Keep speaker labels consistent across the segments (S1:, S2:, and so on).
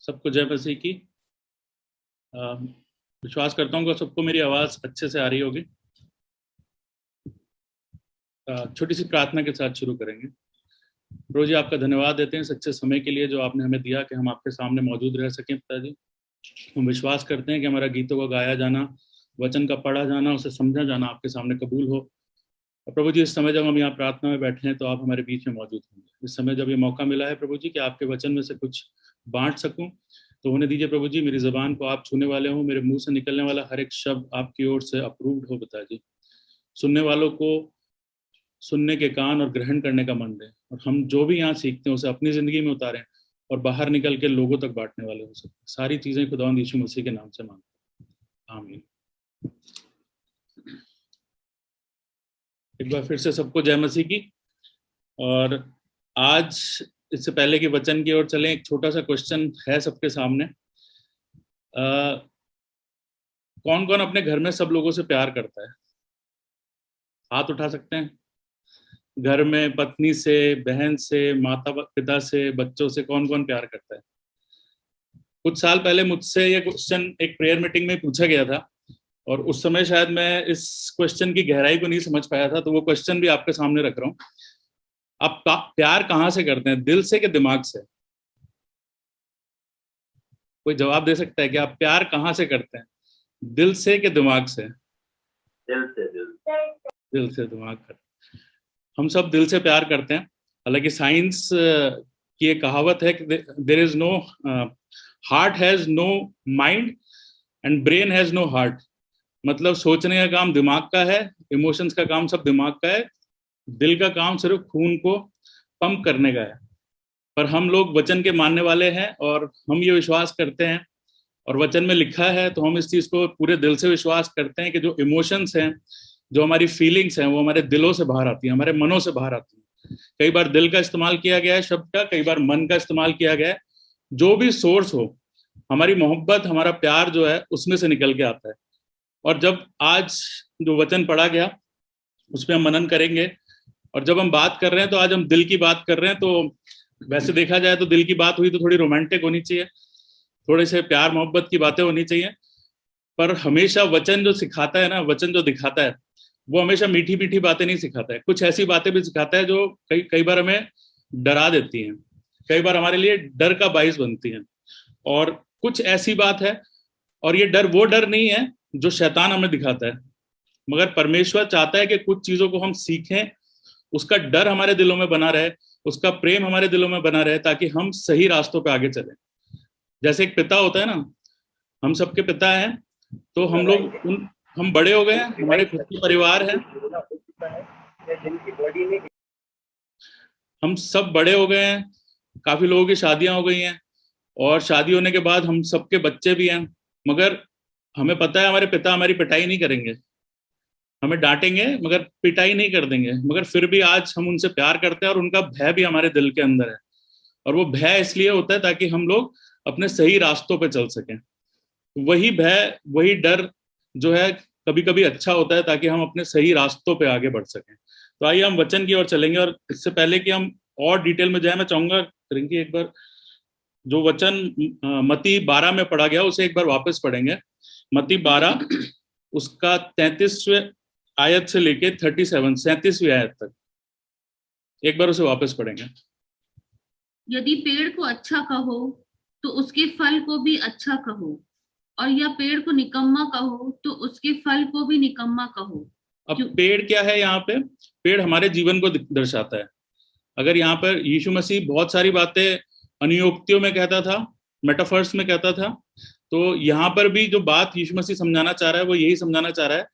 S1: सबको जय मसीह की। विश्वास करता हूँ कि सबको मेरी आवाज़ अच्छे से आ रही होगी। छोटी सी प्रार्थना के साथ शुरू करेंगे। प्रभु जी, आपका धन्यवाद देते हैं सच्चे समय के लिए जो आपने हमें दिया कि हम आपके सामने मौजूद रह सकें। पिताजी, हम विश्वास करते हैं कि हमारा गीतों का गाया जाना, वचन का पढ़ा जाना, उसे समझा जाना आपके सामने कबूल हो। और प्रभु जी, इस समय जब हम यहाँ प्रार्थना में बैठे हैं तो आप हमारे बीच में मौजूद होंगे। इस समय जब ये मौका मिला है प्रभु जी कि आपके वचन में से कुछ बांट सकूं, तो होने दीजिए प्रभु जी। मेरी ज़बान को आप छूने वाले हो, मेरे मुंह से निकलने वाला हर एक शब्द आपकी ओर से अप्रूव्ड हो पिताजी। सुनने वालों को सुनने के कान और ग्रहण करने का मन दे, और हम जो भी यहाँ सीखते हैं उसे अपनी ज़िंदगी में उतारें और बाहर निकल के लोगों तक बांटने वाले हो सकते। सारी चीज़ें खुदावंद यीशु मसीह के नाम से मांगते हैं, आमीन। एक बार फिर से सबको जय मसीह की। और आज इससे पहले कि वचन की ओर चलें, एक छोटा सा क्वेश्चन है सबके सामने। कौन कौन अपने घर में सब लोगों से प्यार करता है? हाथ उठा सकते हैं। घर में पत्नी से, बहन से, माता पिता से, बच्चों से कौन कौन प्यार करता है? कुछ साल पहले मुझसे ये क्वेश्चन एक प्रेयर मीटिंग में पूछा गया था, और उस समय शायद मैं इस क्वेश्चन की गहराई को नहीं समझ पाया था, तो वो क्वेश्चन भी आपके सामने रख रहा हूँ। आप प्यार कहाँ से करते हैं, दिल से कि दिमाग से? कोई जवाब दे सकता है कि आप प्यार कहाँ से करते हैं, दिल से कि दिमाग से? दिल से दिमाग करते हैं। हम सब दिल से प्यार करते हैं। हालांकि साइंस की एक कहावत है कि there is no heart has no mind and brain has no heart. मतलब सोचने का काम दिमाग का है, इमोशंस का काम सब दिमाग का है, दिल का काम सिर्फ खून को पंप करने का है। पर हम लोग वचन के मानने वाले हैं और हम ये विश्वास करते हैं, और वचन में लिखा है तो हम इस चीज को पूरे दिल से विश्वास करते हैं कि जो इमोशंस हैं, जो हमारी फीलिंग्स हैं, वो हमारे दिलों से बाहर आती हैं, हमारे मनों से बाहर आती हैं। कई बार दिल का इस्तेमाल किया गया है शब्द का, कई बार मन का इस्तेमाल किया गया है। जो भी सोर्स हो, हमारी मोहब्बत, हमारा प्यार जो है उसमें से निकल के आता है। और जब आज जो वचन पढ़ा गया उस पर हम मनन करेंगे, और जब हम बात कर रहे हैं तो आज हम दिल की बात कर रहे हैं। तो वैसे देखा जाए तो दिल की बात हुई तो थोड़ी रोमांटिक होनी चाहिए, थोड़े से प्यार मोहब्बत की बातें होनी चाहिए। पर हमेशा वचन जो सिखाता है ना, वचन जो दिखाता है, वो हमेशा मीठी मीठी बातें नहीं सिखाता है। कुछ ऐसी बातें भी सिखाता है जो कई बार हमें डरा देती हैं, कई बार हमारे लिए डर का बाइस बनती हैं। और कुछ ऐसी बात है, और ये डर वो डर नहीं है जो शैतान हमें दिखाता है, मगर परमेश्वर चाहता है कि कुछ चीजों को हम सीखें, उसका डर हमारे दिलों में बना रहे, उसका प्रेम हमारे दिलों में बना रहे, ताकि हम सही रास्तों पे आगे चलें। जैसे एक पिता होता है ना, हम सबके पिता हैं, तो हम बड़े हो गए हैं, हमारे खुद के परिवार है, हम सब बड़े हो गए हैं, काफी लोगों की शादियां हो गई हैं, और शादी होने के बाद हम सबके बच्चे भी हैं। मगर हमें पता है हमारे पिता हमारी पिटाई नहीं करेंगे, हमें डांटेंगे मगर पिटाई नहीं कर देंगे। मगर फिर भी आज हम उनसे प्यार करते हैं, और उनका भय भी हमारे दिल के अंदर है। और वो भय इसलिए होता है ताकि हम लोग अपने सही रास्तों पे चल सकें। वही भय, वही डर जो है कभी कभी अच्छा होता है, ताकि हम अपने सही रास्तों पे आगे बढ़ सकें। तो आइए हम वचन की ओर चलेंगे, और इससे पहले कि हम और डिटेल में जाए, मैं चाहूंगा रिंकी एक बार जो वचन मत्ती 12 में पढ़ा गया उसे एक बार वापस पढ़ेंगे। मत्ती 12 उसका 33वें आयत से लेके 37वीं आयत तक एक बार उसे वापस पढ़ेंगे।
S2: यदि पेड़ को अच्छा कहो तो उसके फल को भी अच्छा कहो, और या पेड़ को निकम्मा कहो तो उसके फल को भी निकम्मा कहो।
S1: अब पेड़ क्या है? यहाँ पे पेड़ हमारे जीवन को दर्शाता है। अगर यहाँ पर यीशु मसीह बहुत सारी बातें अनुयोक्तियों में कहता था, मेटाफर्स में कहता था, तो यहाँ पर भी जो बात यीशु मसीह समझाना चाह रहा है वो यही समझाना चाह रहा है।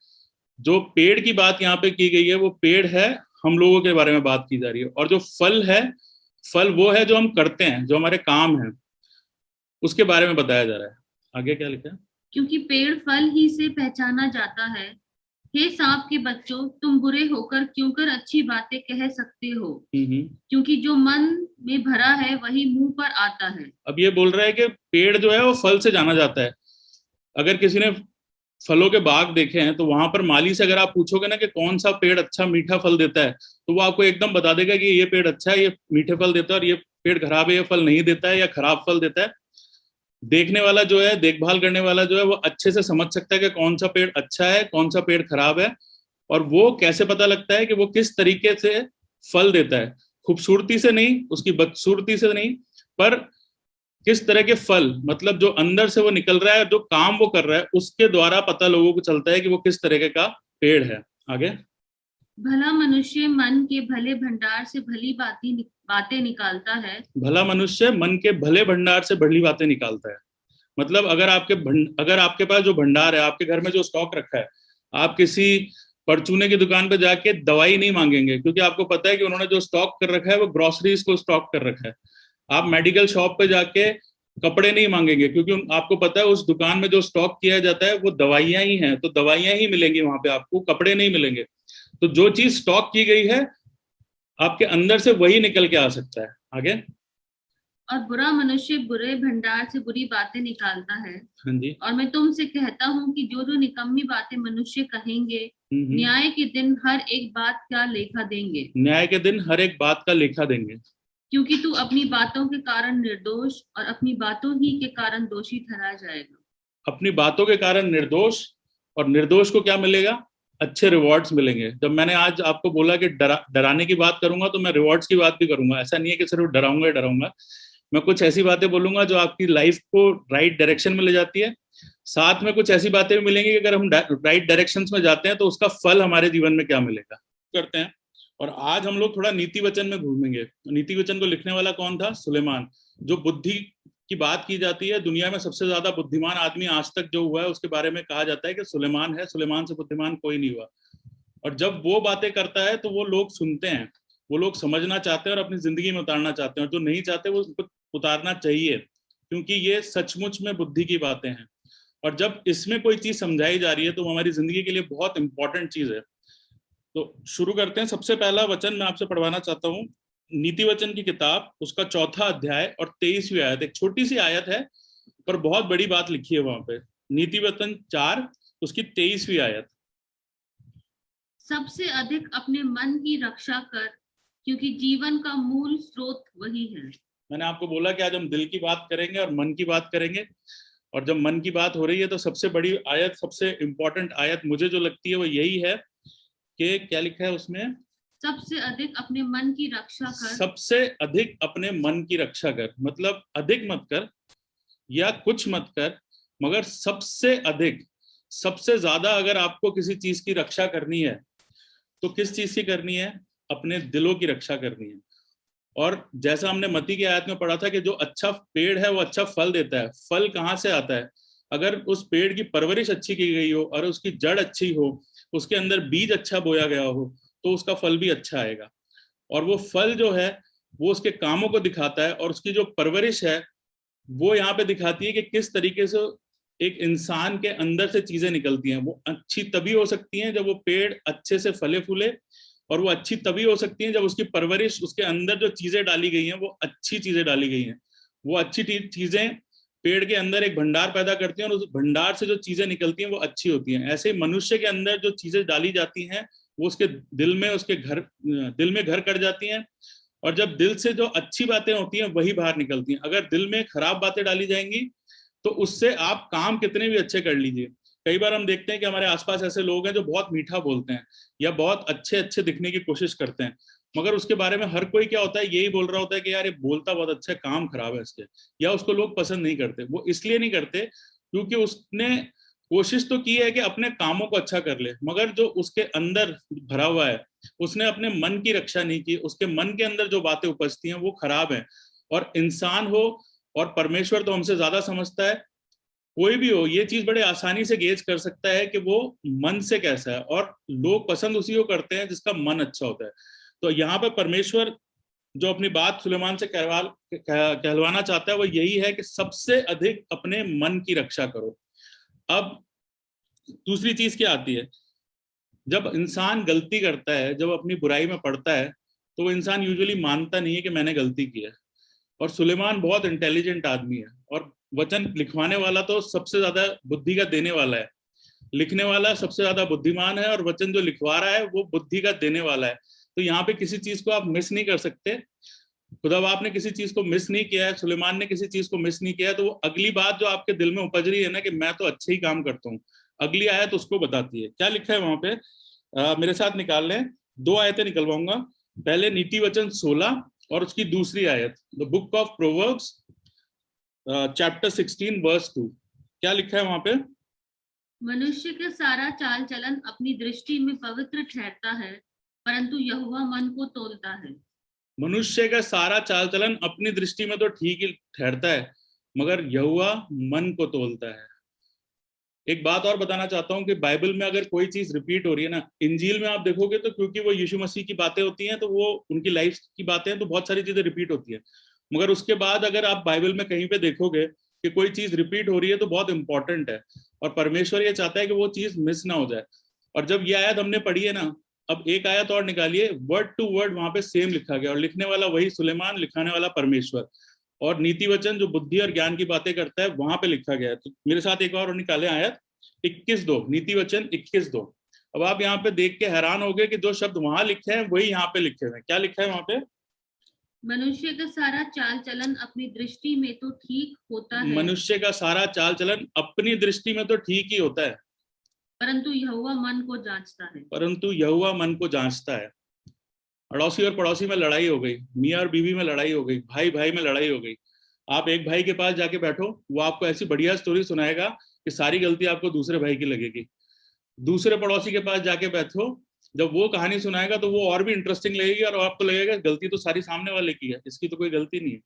S1: जो पेड़ की बात यहाँ पे की गई है वो पेड़ है, हम लोगों के बारे में बात की जा रही है। और जो फल है, फल वो है जो हम करते हैं, जो हमारे काम है, उसके बारे में बताया जा रहा है। आगे क्या लिखा है?
S2: क्योंकि पेड़ फल ही से पहचाना जाता है। हे सांप के बच्चों, तुम बुरे होकर क्यों कर अच्छी बातें कह सकते हो? क्योंकि जो मन में भरा है वही मुंह पर आता है। अब
S1: ये बोल रहा है कि पेड़ जो है वो फल से जाना जाता है। अगर किसी ने फलों के बाग देखे हैं तो वहां पर माली से अगर आप पूछोगे ना कि कौन सा पेड़ अच्छा मीठा फल देता है, तो वो आपको एकदम बता देगा कि ये पेड़ अच्छा है, ये मीठे फल देता है, और ये पेड़ खराब है, ये फल नहीं देता है या खराब फल देता है। देखने वाला जो है, देखभाल करने वाला जो है, वो अच्छे से समझ सकता है कि कौन सा पेड़ अच्छा है, कौन सा पेड़ खराब है, और वो कैसे पता लगता है कि वो किस तरीके से फल देता है। खूबसूरती से नहीं, उसकी बदसूरती से नहीं, पर किस तरह के फल, मतलब जो अंदर से वो निकल रहा है, जो काम वो कर रहा है, उसके द्वारा पता लोगों को चलता है कि वो किस तरीके का पेड़ है। आगे,
S2: भला मनुष्य मन के भले भंडार से भली बातें निकालता है।
S1: भला मनुष्य मन के भले भंडार से भली बातें निकालता है। मतलब अगर आपके पास जो भंडार है, आपके घर में जो स्टॉक रखा है, आप किसी परचूने की दुकान पे जाके दवाई नहीं मांगेंगे, क्योंकि आपको पता है कि उन्होंने जो स्टॉक कर रखा है वो ग्रोसरीज को स्टॉक कर रखा है। आप मेडिकल शॉप पे जाके कपड़े नहीं मांगेंगे, क्योंकि आपको पता है उस दुकान में जो स्टॉक किया जाता है वो दवाइयां ही हैं, तो दवाइयां ही मिलेंगी वहां पे, आपको कपड़े नहीं मिलेंगे। तो जो चीज स्टॉक की गई है आपके अंदर से, वही निकल के आ सकता है। आगे,
S2: और बुरा मनुष्य बुरे भंडार से बुरी बातें निकालता है।
S1: हाँ जी।
S2: और मैं तुमसे कहता हूँ कि जो जो निकम्मी बातें मनुष्य कहेंगे, न्याय के दिन हर एक बात का लेखा देंगे।
S1: न्याय के दिन हर एक बात का लेखा देंगे।
S2: क्योंकि तू अपनी बातों के कारण निर्दोष और अपनी बातों ही के कारण दोषी ठहरा जाएगा।
S1: अपनी बातों के कारण निर्दोष, और निर्दोष को क्या मिलेगा? अच्छे रिवॉर्ड्स मिलेंगे। जब मैंने आज आपको बोला कि डराने की बात करूंगा, तो मैं रिवॉर्ड्स की बात भी करूंगा। ऐसा नहीं है कि सिर्फ डराऊंगा ही डराऊंगा, मैं कुछ ऐसी बातें बोलूंगा जो आपकी लाइफ को राइट डायरेक्शन में ले जाती है। साथ में कुछ ऐसी बातें भी मिलेंगी कि अगर हम राइट डायरेक्शन में जाते हैं तो उसका फल हमारे जीवन में क्या मिलेगा, करते हैं। और आज हम लोग थोड़ा नीति वचन में घूमेंगे। नीति वचन को लिखने वाला कौन था? सुलेमान। जो बुद्धि की बात की जाती है, दुनिया में सबसे ज्यादा बुद्धिमान आदमी आज तक जो हुआ है, उसके बारे में कहा जाता है कि सुलेमान है, सुलेमान से बुद्धिमान कोई नहीं हुआ। और जब वो बातें करता है तो वो लोग सुनते हैं, वो लोग समझना चाहते हैं और अपनी जिंदगी में उतारना चाहते हैं, और जो नहीं चाहते वो उसको उतारना चाहिए, क्योंकि ये सचमुच में बुद्धि की बातें हैं। और जब इसमें कोई चीज समझाई जा रही है तो वो हमारी जिंदगी के लिए बहुत इंपॉर्टेंट चीज है। तो शुरू करते हैं। सबसे पहला वचन मैं आपसे पढ़वाना चाहता हूँ, नीति वचन की किताब, उसका 4 अध्याय और 23वीं आयत। एक छोटी सी आयत है पर बहुत बड़ी बात लिखी है वहां पे। नीति वचन 4, उसकी 23वीं आयत।
S2: सबसे अधिक अपने मन की रक्षा कर, क्योंकि जीवन का मूल स्रोत वही है।
S1: मैंने आपको बोला कि आज हम दिल की बात करेंगे और मन की बात करेंगे, और जब मन की बात हो रही है तो सबसे बड़ी आयत, सबसे इंपॉर्टेंट आयत मुझे जो लगती है वो यही है कि क्या लिखा है उसमें?
S2: सबसे अधिक अपने मन की रक्षा कर।
S1: सबसे अधिक अपने मन की रक्षा कर, मतलब अधिक मत कर या कुछ मत कर, मगर सबसे अधिक, सबसे ज्यादा अगर आपको किसी चीज की रक्षा करनी है तो किस चीज की करनी है? अपने दिलों की रक्षा करनी है। और जैसा हमने मत्ती की आयत में पढ़ा था कि जो अच्छा पेड़ है वो अच्छा फल देता है। फल कहाँ से आता है? अगर उस पेड़ की परवरिश अच्छी की गई हो और उसकी जड़ अच्छी हो, उसके अंदर बीज अच्छा बोया गया हो, तो उसका फल भी अच्छा आएगा। और वो फल जो है वो उसके कामों को दिखाता है, और उसकी जो परवरिश है वो यहाँ पे दिखाती है कि किस तरीके से एक इंसान के अंदर से चीजें निकलती हैं। वो अच्छी तभी हो सकती हैं जब वो पेड़ अच्छे से फले फूले, और वो अच्छी तभी हो सकती हैं जब उसकी परवरिश, उसके अंदर जो चीजें डाली गई हैं वो अच्छी चीजें डाली गई हैं। वो अच्छी चीजें पेड़ के अंदर एक भंडार पैदा करती हैं, और उस भंडार से जो चीजें निकलती हैं वो अच्छी होती हैं। ऐसे ही मनुष्य के अंदर जो चीजें डाली जाती हैं वो उसके दिल में, उसके दिल में घर कर जाती हैं। और जब दिल से जो अच्छी बातें होती हैं वही बाहर निकलती हैं। अगर दिल में खराब बातें डाली जाएंगी तो उससे आप काम कितने भी अच्छे कर लीजिए। कई बार हम देखते हैं कि हमारे आसपास ऐसे लोग हैं जो बहुत मीठा बोलते हैं या बहुत अच्छे अच्छे दिखने की कोशिश करते हैं, मगर उसके बारे में हर कोई क्या होता है, यही बोल रहा होता है कि यार ये बोलता बहुत अच्छा है, काम खराब है इसके, या उसको लोग पसंद नहीं करते। वो इसलिए नहीं करते क्योंकि उसने कोशिश तो की है कि अपने कामों को अच्छा कर ले, मगर जो उसके अंदर भरा हुआ है, उसने अपने मन की रक्षा नहीं की। उसके मन के अंदर जो बातें उपजती हैं वो खराब हैं। और इंसान हो और परमेश्वर तो हमसे ज्यादा समझता है, कोई भी हो ये चीज बड़े आसानी से गेज कर सकता है कि वो मन से कैसा है। और लोग पसंद उसी को करते हैं जिसका मन अच्छा होता है। तो यहाँ पे परमेश्वर जो अपनी बात सुलेमान से कहलवाना चाहता है वो यही है कि सबसे अधिक अपने मन की रक्षा करो। अब दूसरी चीज क्या आती है? जब इंसान गलती करता है, जब अपनी बुराई में पड़ता है, तो वो इंसान यूजुअली मानता नहीं है कि मैंने गलती की है। और सुलेमान बहुत इंटेलिजेंट आदमी है, और वचन लिखवाने वाला तो सबसे ज्यादा बुद्धि का देने वाला है। लिखने वाला सबसे ज्यादा बुद्धिमान है, और वचन जो लिखवा रहा है वो बुद्धि का देने वाला है। तो यहाँ पे किसी चीज को आप मिस नहीं कर सकते। खुदा बाप ने किसी चीज को मिस नहीं किया है, सुलेमान ने किसी चीज को मिस नहीं किया है, तो वो अगली बात जो आपके दिल में उपज रही है ना कि मैं तो अच्छे ही काम करता हूँ, अगली आयत उसको बताती है। क्या लिखा है वहां पे? मेरे साथ निकाल लें, 2 आयतें निकलवाऊंगा। पहले नीति वचन 16 और उसकी दूसरी आयत, the book of proverbs chapter 16 verse 2। क्या लिखा है वहां पे?
S2: मनुष्य का सारा चाल चलन अपनी दृष्टि में पवित्र ठहरता है, परंतु यहोवा मन को तोलता है।
S1: मनुष्य का सारा चाल चलन अपनी दृष्टि में तो ठीक ही ठहरता है, मगर यहोवा मन को तोलता है। एक बात और बताना चाहता हूं कि बाइबल में अगर कोई चीज रिपीट हो रही है ना, इंजील में आप देखोगे तो क्योंकि वो यीशु मसीह की बातें होती हैं, तो वो उनकी लाइफ की बातें हैं, तो बहुत सारी चीजें रिपीट होती है। मगर उसके बाद अगर आप बाइबल में कहीं पे देखोगे कि कोई चीज रिपीट हो रही है तो बहुत इंपॉर्टेंट है, और परमेश्वर ये चाहता है कि वो चीज मिस ना हो जाए। और जब ये आयत हमने पढ़ी है ना, अब एक आयत और निकालिए, वर्ड टू वर्ड वहां पे सेम लिखा गया, और लिखने वाला वही सुलेमान, लिखाने वाला परमेश्वर। और नीति वचन जो बुद्धि और ज्ञान की बातें करता है वहां पे लिखा गया है। तो मेरे साथ एक और निकाले आयत 21:2, नीति वचन 21:2। अब आप यहाँ पे देख के हैरान हो गए कि जो शब्द वहां लिखे हैं वही यहाँ पे लिखे हुए हैं। क्या लिखा है वहां पे?
S2: मनुष्य का सारा चाल चलन अपनी दृष्टि में तो ठीक होता है,
S1: मनुष्य का सारा चाल चलन अपनी दृष्टि में तो ठीक ही होता है,
S2: परंतु यहोवा मन को जांचता है।
S1: परंतु यहोवा मन को जांचता है। अड़ोसी और पड़ोसी में लड़ाई हो गई, मियाँ और बीवी में लड़ाई हो गई, भाई भाई में लड़ाई हो गई। आप एक भाई के पास जाके बैठो, वो आपको ऐसी बढ़िया स्टोरी सुनाएगा कि सारी गलती आपको दूसरे भाई की लगेगी। दूसरे पड़ोसी के पास जाके बैठो, जब वो कहानी सुनाएगा तो वो और भी इंटरेस्टिंग लगेगी, और आपको लगेगा गलती तो सारी सामने वाले की है, इसकी तो कोई गलती नहीं है।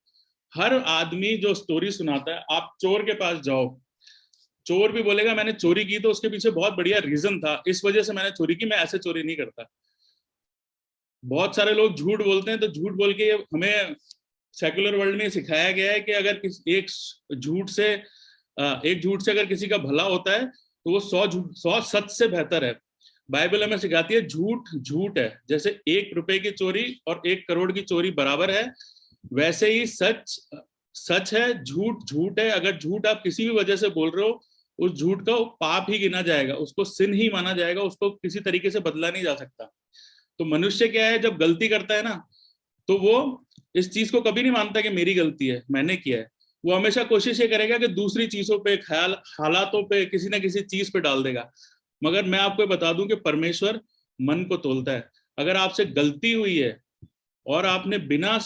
S1: हर आदमी जो स्टोरी सुनाता है, आप चोर के पास जाओ, चोर भी बोलेगा मैंने चोरी की तो उसके पीछे बहुत बढ़िया रीजन था, इस वजह से मैंने चोरी की, मैं ऐसे चोरी नहीं करता। बहुत सारे लोग झूठ बोलते हैं, तो झूठ बोल के हमें सेकुलर वर्ल्ड में सिखाया गया है कि अगर एक झूठ से अगर किसी का भला होता है तो वो 100 सच से बेहतर है। बाइबल हमें सिखाती है झूठ झूठ है, जैसे 1 रुपए की चोरी और 1 करोड़ की चोरी बराबर है, वैसे ही सच सच है, झूठ झूठ है। अगर झूठ आप किसी भी वजह से बोल रहे हो, उस झूठ का पाप ही गिना जाएगा, उसको सिन ही माना जाएगा, उसको किसी तरीके से बदला नहीं जा सकता। तो मनुष्य क्या है, जब गलती करता है ना, तो वो इस चीज को कभी नहीं मानता कि मेरी गलती है, मैंने किया है। वो हमेशा कोशिश ये करेगा कि दूसरी चीजों पे, ख्याल हालातों पे, किसी ना किसी चीज पे डाल देगा। मगर मैं आपको बता दूं कि परमेश्वर मन को तोलता है। अगर आपसे गलती हुई है और आपने बिना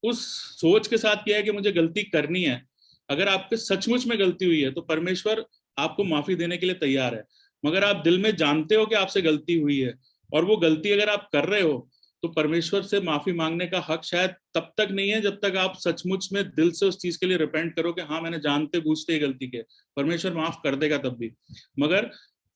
S1: उस सोच के साथ किया है कि मुझे गलती करनी है, अगर आपके सचमुच में गलती हुई है तो परमेश्वर आपको माफी देने के लिए तैयार है। मगर आप दिल में जानते हो कि आपसे गलती हुई है और वो गलती अगर आप कर रहे हो, तो परमेश्वर से माफी मांगने का हक शायद तब तक नहीं है जब तक आप सचमुच में दिल से उस चीज के लिए रिपेंट करो कि हाँ मैंने जानते बूझते गलती की। परमेश्वर माफ कर देगा तब भी, मगर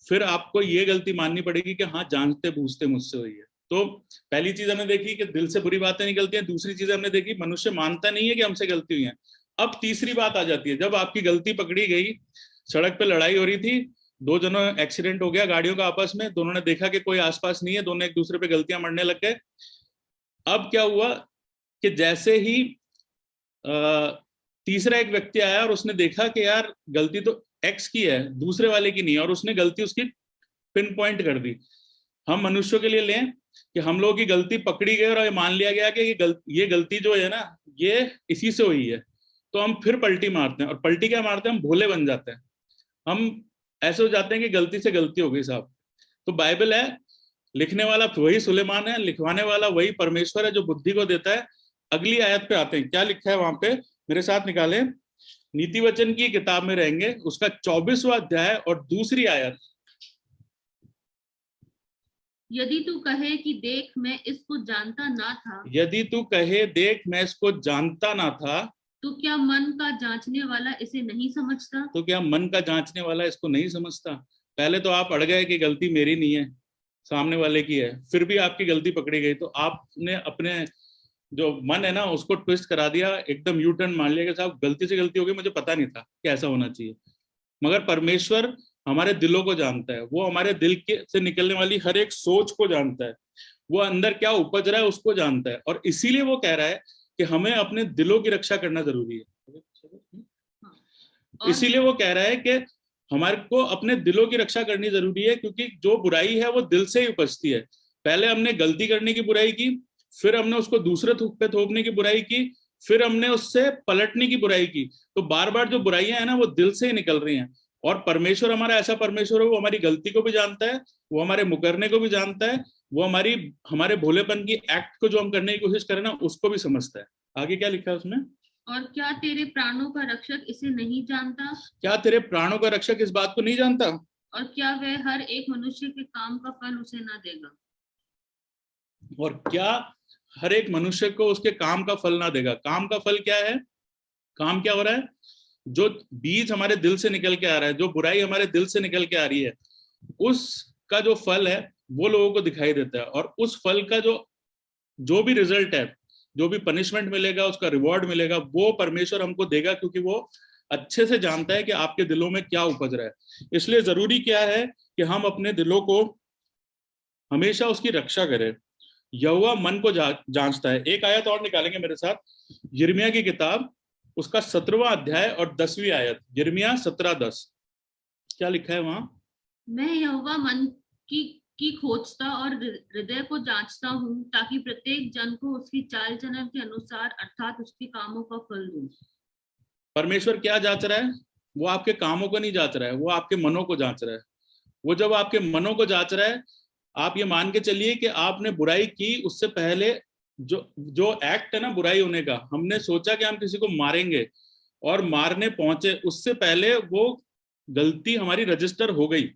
S1: फिर आपको ये गलती माननी पड़ेगी कि हाँ जानते बूझते मुझसे हुई है। तो पहली चीज हमने देखी कि दिल से बुरी बातें निकलती हैं, दूसरी चीज हमने देखी मनुष्य मानता नहीं है कि हमसे गलती हुई है। अब तीसरी बात आ जाती है, जब आपकी गलती पकड़ी गई, सड़क पे लड़ाई हो रही थी, 2 जनों एक्सीडेंट हो गया गाड़ियों का आपस में, दोनों ने देखा कि कोई आसपास नहीं है, दोनों एक दूसरे पे गलतियां मरने लग गए। अब क्या हुआ कि जैसे ही तीसरा एक व्यक्ति आया और उसने देखा कि यार गलती तो एक्स की है, दूसरे वाले की नहीं है, और उसने गलती उसकी पिन पॉइंट कर दी। हम मनुष्यों के लिए लें कि हम लोगों की गलती पकड़ी गई और ये मान लिया गया कि ये गलती जो है ना ये इसी से हुई है, तो हम फिर पलटी मारते हैं। और पलटी क्या मारते हैं, हम भोले बन जाते हैं, हम ऐसे हो जाते हैं कि गलती से गलती हो गई साहब। तो बाइबल है, लिखने वाला वही सुलेमान है, लिखवाने वाला वही परमेश्वर है जो बुद्धि को देता है। अगली आयत पे आते हैं, क्या लिखा है वहां पे, मेरे साथ निकालें, नीति वचन की किताब में रहेंगे, उसका 24वां अध्याय और दूसरी आयत।
S2: यदि तू कहे कि देख मैं इसको जानता ना था,
S1: यदि तू कहे देख मैं इसको जानता ना था,
S2: तो क्या मन का जांचने वाला इसे नहीं समझता?
S1: तो क्या मन का जांचने वाला इसको नहीं समझता? पहले तो आप अड़ गए कि गलती मेरी नहीं है, सामने वाले की है, फिर भी आपकी गलती पकड़ी गई, तो आपने अपने जो मन है ना उसको ट्विस्ट करा दिया, एकदम यू टर्न मान लिया कि साहब गलती से गलती हो गई, मुझे पता नहीं था कि ऐसा होना चाहिए। मगर परमेश्वर हमारे दिलों को जानता है, वो हमारे दिल के से निकलने वाली हर एक सोच को जानता है, वो अंदर क्या उपज रहा है उसको जानता है, और इसीलिए वो कह रहा है कि हमें अपने दिलों की रक्षा करना जरूरी है। इसीलिए वो कह रहा है कि हमारे को अपने दिलों की रक्षा करनी जरूरी है, क्योंकि जो बुराई है वो दिल से ही उपजती है। पहले हमने गलती करने की बुराई की, फिर हमने उसको दूसरे पे थोपने की बुराई की, फिर हमने उससे पलटने की बुराई की। तो बार बार जो बुराइयां है ना वो दिल से ही निकल रही हैं। और परमेश्वर हमारा ऐसा परमेश्वर है, वो हमारी गलती को भी जानता है, वो हमारे मुकरने को भी जानता है, वो हमारे भोलेपन की एक्ट को जो हम करने की कोशिश करें ना उसको भी समझता है। आगे क्या लिखा है उसमें?
S2: और क्या तेरे प्राणों का रक्षक इसे नहीं जानता?
S1: क्या तेरे प्राणों का रक्षक इस बात को नहीं जानता?
S2: और क्या वह हर एक मनुष्य के काम का फल उसे ना देगा?
S1: और क्या हर एक मनुष्य को उसके काम का फल ना देगा? काम का फल क्या है? काम क्या हो रहा है? जो बीज हमारे दिल से निकल के आ रहा है, जो बुराई हमारे दिल से निकल के आ रही है, उसका जो फल है वो लोगों को दिखाई देता है। और उस फल का जो भी रिजल्ट है, जो भी पनिशमेंट मिलेगा, उसका रिवॉर्ड मिलेगा, वो परमेश्वर हमको देगा, क्योंकि वो अच्छे से जानता है कि आपके दिलों में क्या उपज रहा है। इसलिए जरूरी क्या है कि हम अपने दिलों को हमेशा उसकी रक्षा करें। यहोवा मन को जांचता है। एक आयत और निकालेंगे मेरे साथ, यिर्मयाह की किताब, उसका 17वां अध्याय और 10वीं आयत। यिर्मयाह 17:10, क्या लिखा है वहां?
S2: मैं यहोवा मन की खोजता और हृदय को जांचता हूँ, ताकि प्रत्येक जन को उसकी चाल चलन के अनुसार अर्थात उसके कामों का फल दूं।
S1: परमेश्वर क्या जांच रहा है? वो आपके कामों को नहीं जांच रहा है, वो आपके मनों को जांच रहा है। वो जब आपके मनों को जांच रहा है, आप ये मान के चलिए कि आपने बुराई की, उससे पहले जो जो एक्ट है ना बुराई होने का, हमने सोचा कि हम किसी को मारेंगे और मारने पहुंचे, उससे पहले वो गलती हमारी रजिस्टर हो गई।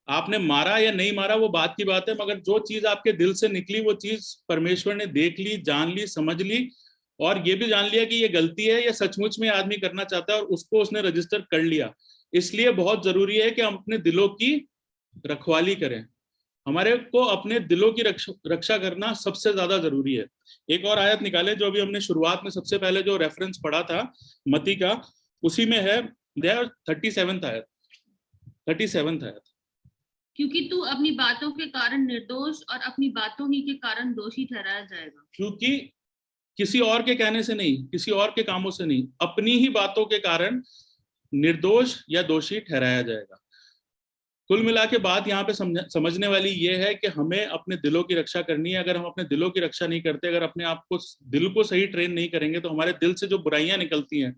S1: आपने मारा या नहीं मारा वो बात की बात है, मगर जो चीज आपके दिल से निकली वो चीज परमेश्वर ने देख ली, जान ली, समझ ली, और ये भी जान लिया कि ये गलती है, ये सचमुच में आदमी करना चाहता है, और उसको उसने रजिस्टर कर लिया। इसलिए बहुत जरूरी है कि हम अपने दिलों की रखवाली करें। हमारे को अपने दिलों की रक्षा करना सबसे ज्यादा जरूरी है। एक और आयत निकाले जो अभी हमने शुरुआत में सबसे पहले जो रेफरेंस पढ़ा था मती का, उसी में है 37th आयत। 37th आयत।
S2: क्योंकि तू अपनी बातों के कारण निर्दोष और अपनी बातों ही के कारण दोषी ठहराया जाएगा।
S1: क्योंकि किसी और के कहने से नहीं, किसी और के कामों से नहीं, अपनी ही बातों के कारण निर्दोष या दोषी ठहराया जाएगा। कुल मिला के बात यहाँ पे समझने वाली ये है कि हमें अपने दिलों की रक्षा करनी है। अगर हम अपने दिलों की रक्षा नहीं करते, अगर अपने आप को, दिल को सही ट्रेन नहीं करेंगे, तो हमारे दिल से जो बुराइयां निकलती हैं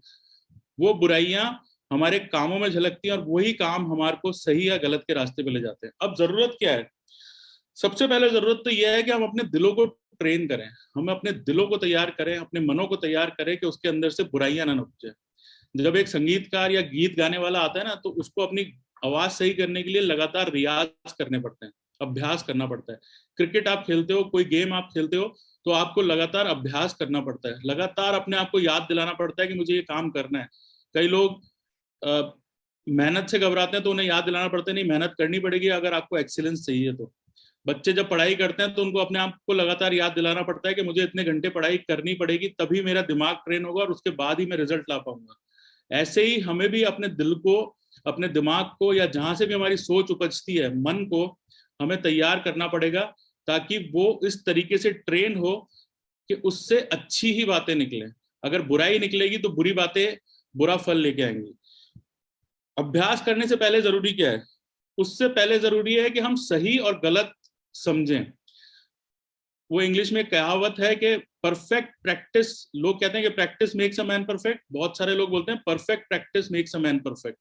S1: वो बुराइयां हमारे कामों में झलकती हैं, और वही काम हमारे को सही या गलत के रास्ते पे ले जाते हैं। अब जरूरत क्या है? सबसे पहले जरूरत तो यह है कि हम अपने दिलों को ट्रेन करें, हम अपने दिलों को तैयार करें, अपने मनों को तैयार करें कि उसके अंदर से बुराइयां ना उपजे। जब एक संगीतकार या गीत गाने वाला आता है ना, तो उसको अपनी आवाज सही करने के लिए लगातार रियाज करने पड़ते हैं, अभ्यास करना पड़ता है। क्रिकेट आप खेलते हो, कोई गेम आप खेलते हो, तो आपको लगातार अभ्यास करना पड़ता है, लगातार अपने आप को याद दिलाना पड़ता है कि मुझे ये काम करना है। कई लोग मेहनत से घबराते हैं, तो उन्हें याद दिलाना पड़ता है नहीं, मेहनत करनी पड़ेगी अगर आपको एक्सीलेंस चाहिए तो। बच्चे जब पढ़ाई करते हैं तो उनको अपने आप को लगातार याद दिलाना पड़ता है कि मुझे इतने घंटे पढ़ाई करनी पड़ेगी, तभी मेरा दिमाग ट्रेन होगा और उसके बाद ही मैं रिजल्ट ला पाऊंगा। ऐसे ही हमें भी अपने दिल को, अपने दिमाग को, या जहां से भी हमारी सोच उपजती है, मन को हमें तैयार करना पड़ेगा, ताकि वो इस तरीके से ट्रेन हो कि उससे अच्छी ही बातें निकलें। अगर बुराई निकलेगी तो बुरी बातें बुरा फल लेके आएंगी। अभ्यास करने से पहले जरूरी क्या है? उससे पहले जरूरी है कि हम सही और गलत समझें। वो इंग्लिश में कहावत है कि परफेक्ट प्रैक्टिस, लोग कहते हैं कि practice makes a man perfect, बहुत सारे लोग बोलते हैं perfect practice makes a man perfect.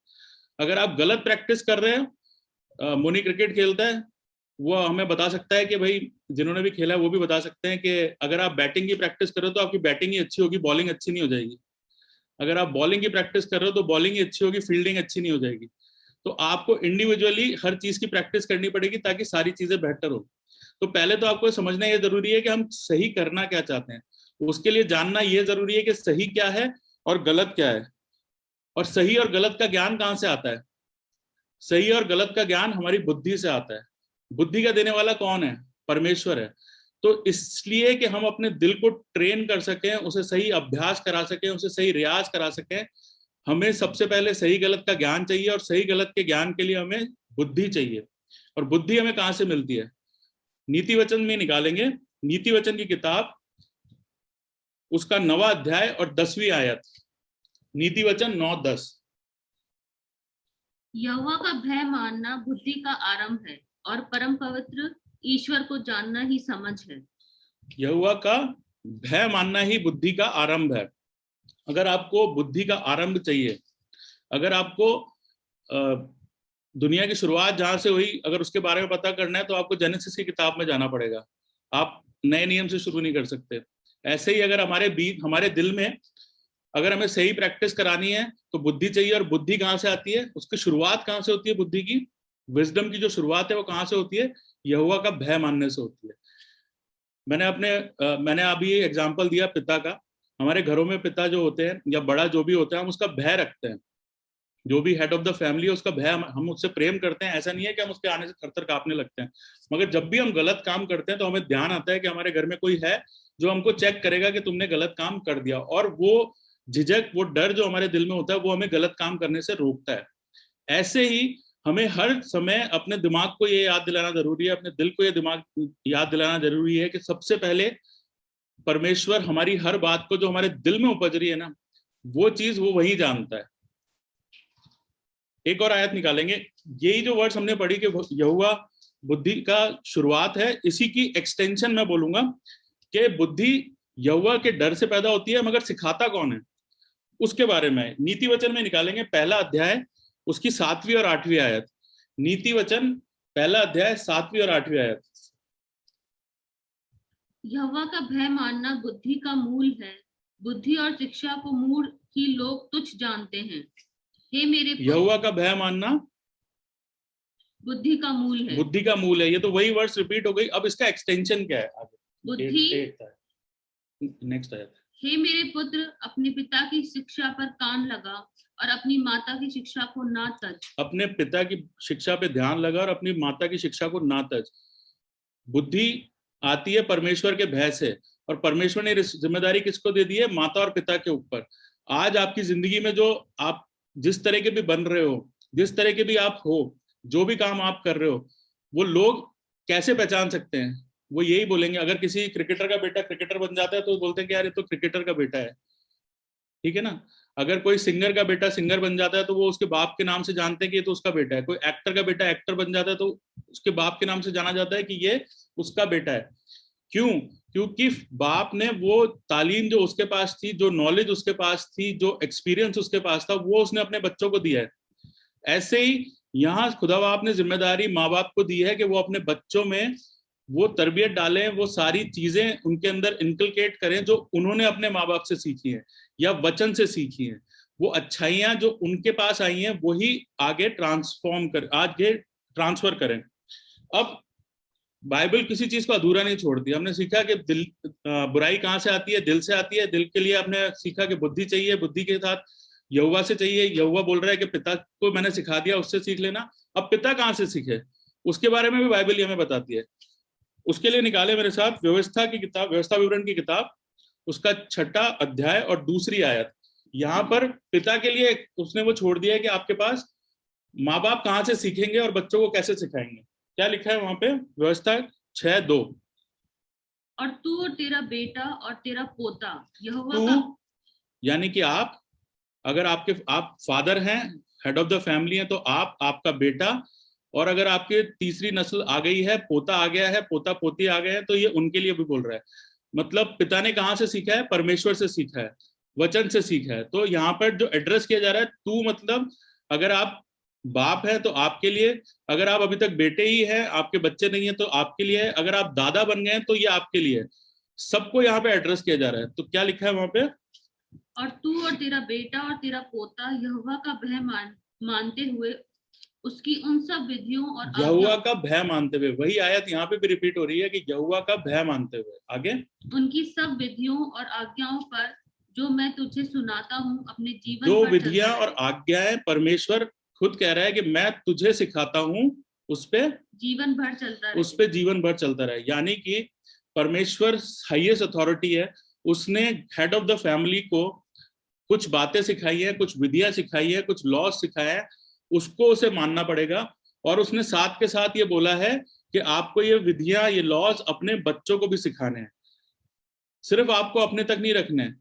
S1: अगर आप गलत प्रैक्टिस कर रहे हैं, मोनी क्रिकेट खेलता है, वो हमें बता सकता है कि भाई, जिन्होंने भी खेला है वो भी बता सकते हैं कि अगर आप बैटिंग की प्रैक्टिस कर रहे हो तो आपकी बैटिंग ही अच्छी होगी, बॉलिंग अच्छी नहीं हो जाएगी। अगर आप बॉलिंग की प्रैक्टिस कर रहे हो तो बॉलिंग ही अच्छी होगी, फील्डिंग अच्छी नहीं हो जाएगी। तो आपको इंडिविजुअली हर चीज की प्रैक्टिस करनी पड़ेगी ताकि सारी चीजें बेहतर हो। तो पहले तो आपको समझना ये जरूरी है कि हम सही करना क्या चाहते हैं। उसके लिए जानना ये जरूरी है कि सही क्या है और गलत क्या है। और सही और गलत का ज्ञान कहाँ से आता है? सही और गलत का ज्ञान हमारी बुद्धि से आता है। बुद्धि का देने वाला कौन है? परमेश्वर है। तो इसलिए कि हम अपने दिल को ट्रेन कर सकें, उसे सही अभ्यास करा सकें, उसे सही रियाज करा सकें, हमें सबसे पहले सही गलत का ज्ञान चाहिए, और सही गलत के ज्ञान के लिए हमें बुद्धि चाहिए। और बुद्धि हमें कहाँ से मिलती है? नीति वचन में निकालेंगे। नीति वचन की किताब, उसका 9वां अध्याय और 10वीं आयत। नीति वचन 9:10।
S2: यहोवा का भय मानना बुद्धि का आरंभ है, और परम पवित्र ईश्वर को जानना ही समझ है।
S1: यहोवा का भय मानना ही बुद्धि का आरंभ है। अगर आपको बुद्धि का आरंभ चाहिए, अगर आपको दुनिया की शुरुआत जहां से हुई अगर उसके बारे में पता करना है तो आपको जेनेसिस की किताब में जाना पड़ेगा। आप नए नियम से शुरू नहीं कर सकते। ऐसे ही अगर हमारे दिल में अगर हमें सही प्रैक्टिस करानी है तो बुद्धि चाहिए। और बुद्धि कहाँ से आती है, उसकी शुरुआत कहाँ से होती है, बुद्धि की विजडम की जो शुरुआत है वो कहाँ से होती है, यहोवा का भय मानने से होती है। मैंने अभी एग्जाम्पल दिया पिता का। हमारे घरों में पिता जो होते हैं या बड़ा जो भी होता है, हम उसका भय रखते हैं। जो भी हेड ऑफ द फैमिली है उसका भय, हम उससे प्रेम करते हैं। ऐसा नहीं है कि हम उसके आने से थर-थर कांपने लगते हैं। मगर जब भी हम गलत काम करते हैं तो हमें ध्यान आता है कि हमारे घर में कोई है जो हमको चेक करेगा कि तुमने गलत काम कर दिया। और वो झिझक, वो डर जो हमारे दिल में होता है वो हमें गलत काम करने से रोकता है। ऐसे ही हमें हर समय अपने दिमाग को ये याद दिलाना जरूरी है, अपने दिल को ये दिमाग याद दिलाना जरूरी है कि सबसे पहले परमेश्वर हमारी हर बात को जो हमारे दिल में उपज रही है ना, वो चीज वो वही जानता है। एक और आयत निकालेंगे। यही जो वर्ड्स हमने पढ़ी कि यहोवा बुद्धि का शुरुआत है, इसी की एक्सटेंशन मैं बोलूंगा कि बुद्धि यहोवा के डर से पैदा होती है, मगर सिखाता कौन है उसके बारे में नीति वचन में निकालेंगे। पहला अध्याय उसकी 7वीं और 8वीं आयत। नीति वचन पहला अध्याय 7वीं और 8वीं आयत।
S2: यहोवा का भय मानना बुद्धि का मूल है। बुद्धि और शिक्षा को मूढ़ ही लोग तुच्छ जानते हैं। हे मेरे पुत्र,
S1: यहोवा का भय मानना
S2: बुद्धि का मूल है।
S1: बुद्धि का मूल है। ये तो वही वर्ड्स रिपीट हो गई। अब इसका एक्सटेंशन क्या है आगे?
S2: बुद्धि।
S1: नेक्स्ट आयत।
S2: हे मेरे पुत्र, अपने पिता की शिक्षा पर कान लगा और अपनी माता की शिक्षा को ना तज। अपने
S1: पिता की शिक्षा पे ध्यान लगा और अपनी माता की शिक्षा को ना तज। बुद्धि आती है परमेश्वर के भय से, और परमेश्वर ने जिम्मेदारी किसको दे दी है? माता और पिता के ऊपर। आज आपकी जिंदगी में जो आप जिस तरह के भी बन रहे हो, जिस तरह के भी आप हो, जो भी काम आप कर रहे हो, वो लोग कैसे पहचान सकते हैं? वो यही बोलेंगे। अगर किसी क्रिकेटर का बेटा क्रिकेटर बन जाता है तो बोलते हैं कि यार ये तो क्रिकेटर का बेटा है, ठीक है ना। अगर कोई सिंगर का बेटा सिंगर बन जाता है तो वो उसके बाप के नाम से जानते हैं कि ये तो उसका बेटा है। कोई एक्टर का बेटा एक्टर बन जाता है तो उसके बाप के नाम से जाना जाता है कि ये उसका बेटा है। क्यों? क्योंकि बाप ने वो तालीम जो उसके पास थी, जो नॉलेज उसके पास थी, जो एक्सपीरियंस उसके पास था, वो उसने अपने बच्चों को दिया है। ऐसे ही यहाँ खुदा बाप ने जिम्मेदारी माँ बाप को दी है कि वो अपने बच्चों में वो तरबियत डालें, वो सारी चीजें उनके अंदर इनकलकेट करें जो उन्होंने अपने माँ बाप से सीखी है या वचन से सीखी है। वो अच्छाइयां जो उनके पास आई हैं वही आगे ट्रांसफर करें। अब बाइबल किसी चीज को अधूरा नहीं छोड़ती। हमने सीखा कि बुराई कहाँ से आती है? दिल से आती है। दिल के लिए हमने सीखा कि बुद्धि चाहिए, बुद्धि के साथ यहोवा से चाहिए। यहोवा बोल रहा है कि पिता को मैंने सिखा दिया, उससे सीख लेना। अब पिता कहाँ से सीखे उसके बारे में भी बाइबल हमें बताती है। उसके लिए निकाले मेरे साथ व्यवस्था की किताब, व्यवस्था विवरण की किताब, उसका 6ठा अध्याय और 2री आयत। यहाँ पर पिता के लिए उसने वो छोड़ दिया है कि आपके पास माँ बाप कहाँ से सीखेंगे और बच्चों को कैसे सिखाएंगे। क्या लिखा है वहां पे? व्यवस्था 6:2।
S2: और तू और तेरा बेटा और तेरा पोता यहोवा
S1: तू
S2: का,
S1: यानी कि आप, अगर आप फादर हैं, हेड ऑफ द फैमिली हैं, तो आपका बेटा, और अगर आपके तीसरी नस्ल आ गई है, पोता आ गया है, पोता पोती आ गए हैं, तो ये उनके लिए भी बोल रहा है। मतलब पिता ने कहाँ से सीखा है? परमेश्वर से सीखा है, वचन से सीखा है। तो यहाँ पर जो एड्रेस किया जा रहा है, तू मतलब अगर आप बाप है तो आपके लिए, अगर आप अभी तक बेटे ही हैं, आपके बच्चे नहीं है तो आपके लिए, अगर आप दादा बन गए तो ये आपके लिए। सबको यहाँ पे एड्रेस किया जा रहा है। तो क्या लिखा है वहां पे?
S2: और तू और तेरा बेटा और तेरा पोता यहोवा का भय मानते हुए उसकी उन सब विधियों और
S1: यहोवा का भय मानते हुए, वही आयत यहाँ पे भी रिपीट हो रही है कि यहोवा का भय मानते हुए। आगे,
S2: उनकी सब विधियों और आज्ञाओं पर जो मैं तुझे सुनाता हूँ अपने जीवन
S1: जो
S2: भर
S1: विधियां और आज्ञाएं परमेश्वर खुद कह रहा है कि मैं तुझे सिखाता हूँ, उस पे
S2: जीवन भर चलता रहे।
S1: उस पे जीवन भर चलता रहे। यानी कि परमेश्वर हाईएस्ट अथॉरिटी है। उसने हेड ऑफ द फैमिली को कुछ बातें सिखाई है, कुछ विधियां सिखाई है, कुछ लॉज सिखाया है, उसको उसे मानना पड़ेगा। और उसने साथ के साथ ये बोला है कि आपको ये विधियां, ये लॉज अपने बच्चों को भी सिखाने हैं। सिर्फ आपको अपने तक नहीं रखने।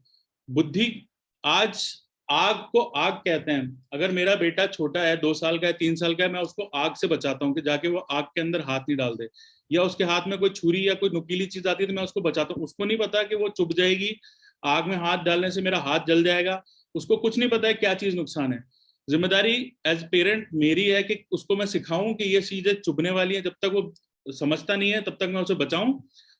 S1: बुद्धि, आज आग को आग कहते हैं। अगर मेरा बेटा छोटा है, 2 साल का है, 3 साल का है, मैं उसको आग से बचाता हूँ कि जाके वो आग के अंदर हाथ नहीं डाल दे। या उसके हाथ में कोई छुरी या कोई नुकीली चीज आती है तो मैं उसको बचाता हूँ। उसको नहीं पता कि वो चुभ जाएगी, आग में हाथ डालने से मेरा हाथ जल जाएगा, उसको कुछ नहीं पता है क्या चीज नुकसान है। जिम्मेदारी एज पेरेंट मेरी है कि उसको मैं सिखाऊं कि ये चीजें चुभने वाली है। जब तक वो समझता नहीं है तब तक मैं उसे बचाऊं,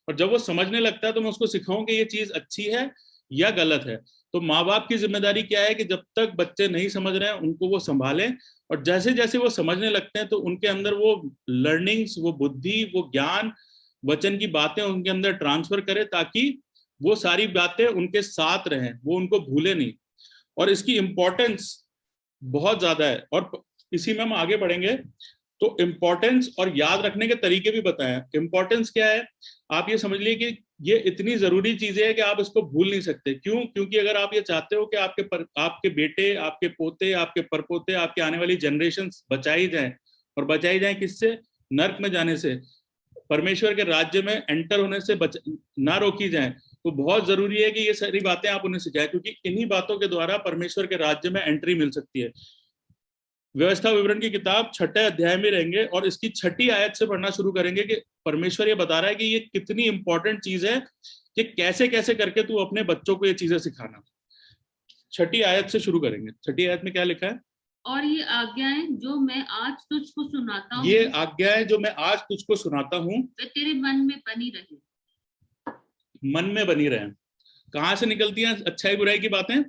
S1: और जब वो समझने लगता है तो मैं उसको सिखाऊं कि ये चीज अच्छी है या गलत है। तो माँ बाप की जिम्मेदारी क्या है कि जब तक बच्चे नहीं समझ रहे हैं उनको वो संभालें, और जैसे जैसे वो समझने लगते हैं तो उनके अंदर वो लर्निंग्स, वो बुद्धि, वो ज्ञान, वचन की बातें उनके अंदर ट्रांसफर करें, ताकि वो सारी बातें उनके साथ रहें, वो उनको भूले नहीं। और इसकी इंपॉर्टेंस बहुत ज्यादा है, और इसी में हम आगे बढ़ेंगे तो इम्पोर्टेंस और याद रखने के तरीके भी बताएं। इम्पोर्टेंस क्या है, आप ये समझ लीजिए कि ये इतनी जरूरी चीजें है कि आप इसको भूल नहीं सकते। क्यों? क्योंकि अगर आप ये चाहते हो कि आपके बेटे, आपके पोते, आपके परपोते, आपके आने वाली जनरेशन बचाई जाए, और बचाई जाए किससे? नर्क में जाने से, परमेश्वर के राज्य में एंटर होने से ना रोकी जाए, तो बहुत जरूरी है कि ये सारी बातें आप उन्हें सिखाएं, क्योंकि इन्हीं बातों के द्वारा परमेश्वर के राज्य में एंट्री मिल सकती है। व्यवस्था विवरण की किताब 6ठे अध्याय में रहेंगे और इसकी 6ठी आयत से पढ़ना शुरू करेंगे कि परमेश्वर ये बता रहा है कि ये कितनी इंपॉर्टेंट चीज है कि कैसे कैसे करके तू अपने बच्चों को ये चीजें सिखाना। 6ठी आयत से शुरू करेंगे। 6ठी आयत में क्या लिखा है?
S2: और ये आज्ञाएं जो मैं आज तुझको सुनाता हूँ,
S1: ये आज्ञाएं जो मैं आज तुझको सुनाता हूँ,
S2: वे तेरे मन में बनी रहे।
S1: मन में बनी रहे। कहाँ से निकलती हैं अच्छाई बुराई की बातें?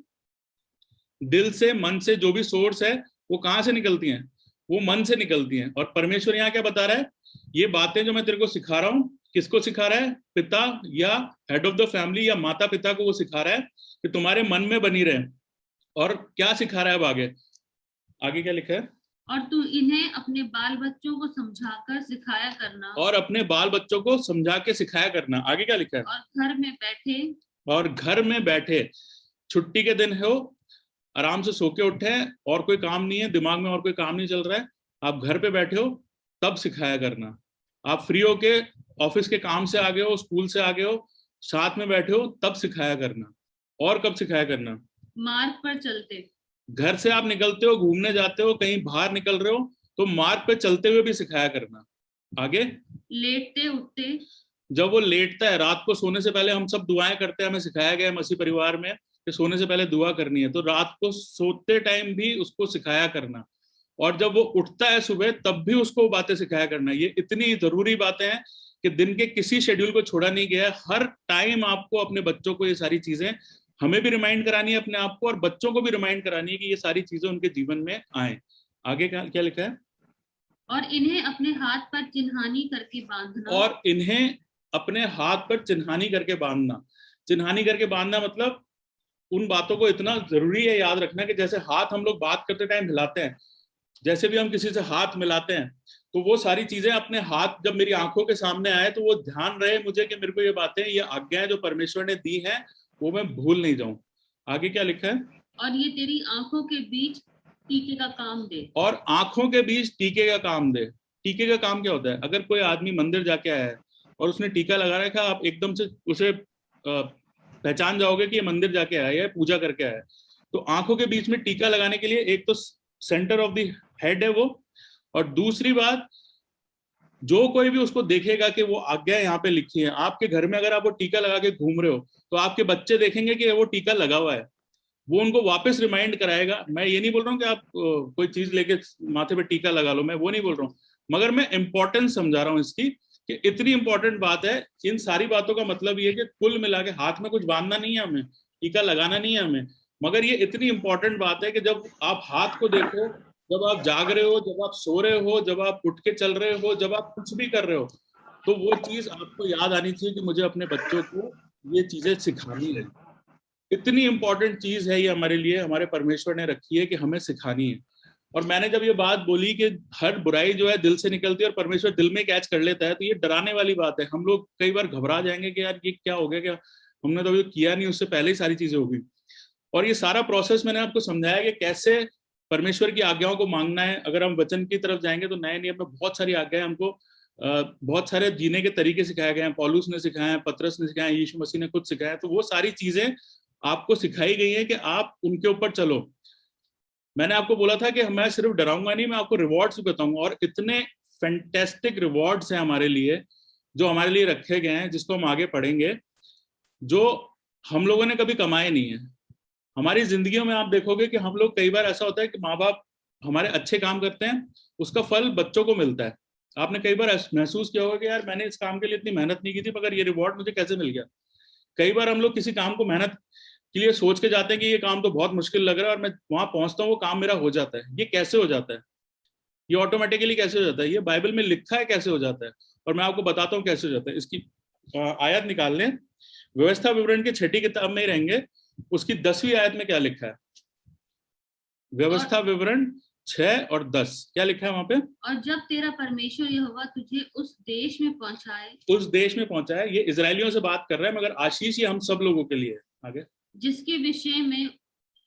S1: दिल से, मन से, जो भी सोर्स है वो कहाँ से निकलती हैं? वो मन से निकलती हैं। और परमेश्वर यहाँ क्या बता रहा है? ये बातें जो मैं तेरे को सिखा रहा हूँ, किसको सिखा रहा है? पिता या हेड ऑफ द फैमिली या माता पिता को वो सिखा रहा है कि तुम्हारे मन में बनी रहे। और क्या सिखा रहा है अब आगे? आगे क्या लिखा है?
S2: और तू इन्हें अपने बाल बच्चों को समझाकर सिखाया करना।
S1: और अपने बाल बच्चों को समझा के सिखाया करना। आगे क्या लिखा है?
S2: और घर में बैठे
S1: छुट्टी के दिन हो, आराम से सो के उठे, और कोई काम नहीं है, दिमाग में और कोई काम नहीं चल रहा है, आप घर पे बैठे हो, तब सिखाया करना। आप फ्री हो के ऑफिस के काम से आ गए हो, स्कूल से आ गए हो, साथ में बैठे हो, तब सिखाया करना। और कब सिखाया करना?
S2: मार्ग पर चलते।
S1: घर से आप निकलते हो, घूमने जाते हो, कहीं बाहर निकल रहे हो, तो मार्ग पे चलते हुए भी सिखाया करना। आगे
S2: लेटते उठते।
S1: जब वो लेटता है, रात को सोने से पहले हम सब दुआएं करते हैं, हमें सिखाया गया है मसीह परिवार में कि सोने से पहले दुआ करनी है, तो रात को सोते टाइम भी उसको सिखाया करना। और जब वो उठता है सुबह, तब भी उसको बातें सिखाया करना। ये इतनी जरूरी बातें हैं कि दिन के किसी शेड्यूल को छोड़ा नहीं गया है। हर टाइम आपको अपने बच्चों को ये सारी चीजें, हमें भी रिमाइंड करानी है अपने आप को, और बच्चों को भी रिमाइंड करानी है कि ये सारी चीजें उनके जीवन में आए। आगे क्या लिखा है?
S2: और इन्हें अपने हाथ पर चिन्हानी करके बांधना।
S1: और इन्हें अपने हाथ पर चिन्हानी करके बांधना। चिन्हानी करके बांधना मतलब उन बातों को इतना जरूरी है याद रखना कि जैसे हाथ हम लोग बात करते टाइम हिलाते हैं, जैसे भी हम किसी से हाथ मिलाते हैं, तो वो सारी चीजें अपने हाथ जब मेरी आंखों के सामने आए तो वो ध्यान रहे मुझे कि मेरे को ये बातें, ये आज्ञाएं जो परमेश्वर ने दी हैं, वो मैं भूल नहीं जाऊं। आगे क्या लिखा है?
S2: और ये तेरी आंखों के बीच टीके का काम दे। और
S1: आंखों के बीच टीके का काम दे। टीके का काम क्या होता है? अगर कोई आदमी मंदिर जाके आया है और उसने टीका लगा रखा है, आप एकदम से उसे पहचान जाओगे कि ये मंदिर जाके आया है, पूजा करके आया है। तो आंखों के बीच में टीका लगाने के लिए एक तो सेंटर ऑफ द हेड है वो, और दूसरी बात, जो कोई भी उसको देखेगा कि वो आज्ञा यहाँ पे लिखी है। आपके घर में अगर आप वो टीका लगा के घूम रहे हो, तो आपके बच्चे देखेंगे कि वो टीका लगा हुआ है, वो उनको वापस रिमाइंड कराएगा। मैं ये नहीं बोल रहा हूँ कि आप कोई चीज लेके माथे पे टीका लगा लो, मैं वो नहीं बोल रहा हूँ, मगर मैं इंपॉर्टेंस समझा रहा हूँ इसकी कि इतनी इंपॉर्टेंट बात है। इन सारी बातों का मतलब ये है कि कुल मिला के हाथ में कुछ बांधना नहीं है हमें, टीका लगाना नहीं है हमें, मगर ये इतनी इंपॉर्टेंट बात है कि जब आप हाथ को देखो, जब आप जाग रहे हो, जब आप सो रहे हो, जब आप उठ के चल रहे हो, जब आप कुछ भी कर रहे हो, तो वो चीज आपको याद आनी चाहिए कि मुझे अपने बच्चों को ये चीजें सिखानी है। इतनी इंपॉर्टेंट चीज है ये हमारे लिए, हमारे परमेश्वर ने रखी है कि हमें सिखानी है। और मैंने जब ये बात बोली कि हर बुराई जो है दिल से निकलती है और परमेश्वर दिल में कैच कर लेता है, तो ये डराने वाली बात है। हम लोग कई बार घबरा जाएंगे कि यार ये क्या हो गया, क्या हमने तो अभी किया नहीं, उससे पहले ही सारी चीजें हो गई। और ये सारा प्रोसेस मैंने आपको समझाया कि कैसे परमेश्वर की आज्ञाओं को मांगना है। अगर हम वचन की तरफ जाएंगे तो नए नियम में बहुत सारी आज्ञाएं हमको, बहुत सारे जीने के तरीके सिखाए गए हैं। पौलुस ने सिखाया है, पतरस ने सिखाया है, यीशु मसीह ने खुद सिखाया है। तो वो सारी चीजें आपको सिखाई गई है कि आप उनके ऊपर चलो। मैंने आपको बोला था कि मैं सिर्फ डराऊंगा नहीं, मैं आपको रिवॉर्ड्स भी बताऊंगा, और इतने फैंटेस्टिक रिवॉर्ड्स हैं हमारे लिए जो हमारे लिए रखे गए हैं, जिसको हम आगे पढ़ेंगे, जो हम लोगों ने कभी कमाए नहीं है। हमारी जिंदगियों में आप देखोगे कि हम लोग, कई बार ऐसा होता है कि माँ बाप हमारे अच्छे काम करते हैं, उसका फल बच्चों को मिलता है। आपने कई बार महसूस किया होगा कि यार मैंने इस काम के लिए इतनी मेहनत नहीं की थी, मगर ये रिवॉर्ड मुझे कैसे मिल गया। कई बार हम लोग किसी काम को मेहनत के लिए सोच के जाते हैं कि ये काम तो बहुत मुश्किल लग रहा है, और मैं वहां पहुंचता हूँ, वो काम मेरा हो जाता है। ये कैसे हो जाता है? ये ऑटोमेटिकली कैसे हो जाता है? ये बाइबल में लिखा है कैसे हो जाता है, और मैं आपको बताता हूँ कैसे हो जाता है। इसकी आयत निकाल लें। व्यवस्था विवरण की 6ठी किताब में ही रहेंगे, उसकी 10वीं आयत में क्या लिखा है? व्यवस्था विवरण 6 और 10 क्या लिखा है वहां पे?
S2: और जब तेरा परमेश्वर यहोवा तुझे उस देश में पहुंचाए,
S1: उस देश में पहुंचाए, ये इजरायलियों से बात कर रहा है, मगर आशीष ये हम सब लोगों के लिए है। आगे,
S2: जिसके विषय में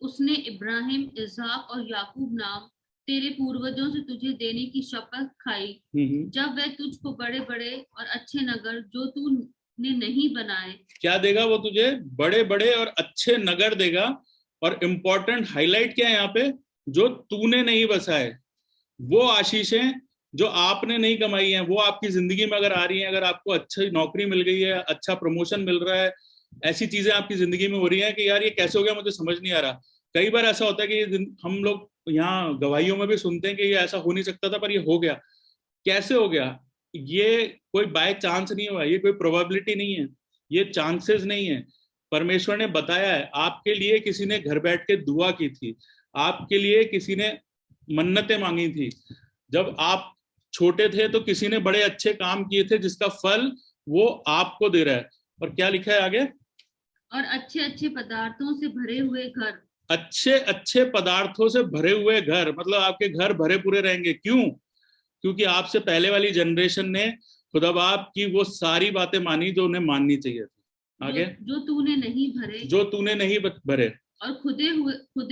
S2: उसने इब्राहिम, इसहाक और याकूब नाम तेरे पूर्वजों से तुझे देने की शपथ खाई, जब वह तुझको बड़े बड़े और अच्छे नगर जो तूने नहीं बनाए। क्या
S1: देगा वो तुझे? बड़े बड़े और अच्छे नगर देगा। और इंपॉर्टेंट हाईलाइट क्या है यहाँ पे? जो तूने नहीं बसाए। वो आशीषें जो आपने नहीं कमाई हैं, वो आपकी जिंदगी में अगर आ रही हैं, अगर आपको अच्छी नौकरी मिल गई है, अच्छा प्रमोशन मिल रहा है, ऐसी चीजें आपकी जिंदगी में हो रही हैं कि यार ये कैसे हो गया, मुझे समझ नहीं आ रहा। कई बार ऐसा होता है कि हम लोग यहाँ गवाहियों में भी सुनते हैं कि ये ऐसा हो नहीं सकता था, पर ये हो गया। कैसे हो गया? ये कोई बाय चांस नहीं हुआ, ये कोई प्रोबेबिलिटी नहीं है, ये चांसेस नहीं है। परमेश्वर ने बताया है। आपके लिए किसी ने घर बैठ के दुआ की थी, आपके लिए किसी ने मन्नतें मांगी थी। जब आप छोटे थे तो किसी ने बड़े अच्छे काम किए थे, जिसका फल वो आपको दे रहा है। और क्या लिखा है आगे?
S2: और अच्छे अच्छे पदार्थों से भरे हुए घर।
S1: अच्छे अच्छे पदार्थों से भरे हुए घर, मतलब आपके घर भरे पूरे रहेंगे। क्यों? क्योंकि आपसे पहले वाली जनरेशन ने खुदा बाप की वो सारी बातें मानी जो उन्हें माननी चाहिए थी। आगे,
S2: जो तूने नहीं भरे,
S1: जो तूने नहीं भरे,
S2: और खुदे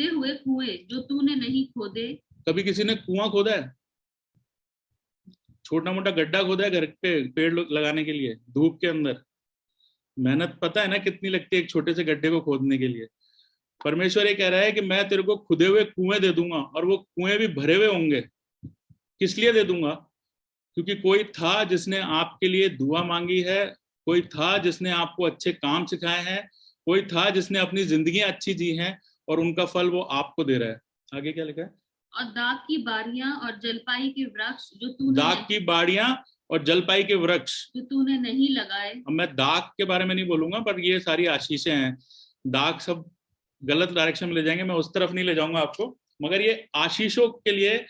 S2: हुए कुएं जो तूने नहीं खोदे। कभी
S1: किसी ने कुआं खोदा है? छोटा मोटा गड्ढा खोदा है घर पे पेड़ लगाने के लिए धूप के अंदर? मेहनत पता है ना कितनी लगती है एक छोटे से गड्ढे को खोदने के लिए। परमेश्वर ये कह रहा है कि मैं तेरे को खुदे हुए कुएं दे दूंगा, और वो कुएं भी भरे हुए होंगे। किस लिए दे दूंगा? क्योंकि कोई था जिसने आपके लिए दुआ मांगी है, कोई था जिसने आपको अच्छे काम सिखाए हैं, कोई था जिसने अपनी जिंदगी अच्छी जी हैं, और उनका फल वो आपको दे रहा है। आगे क्या लिखा है?
S2: और दाख की बारियां और जलपाई के वृक्ष जो तूने,
S1: दाख की बाड़ियां और जलपाई के वृक्ष
S2: जो तूने नहीं लगाए।
S1: अब मैं दाख के बारे में नहीं बोलूंगा, पर ये सारी आशीषें हैं। दाख सब गलत डायरेक्शन में ले जाएंगे, मैं उस तरफ नहीं ले जाऊंगा आपको। मगर ये आशीषों के लिए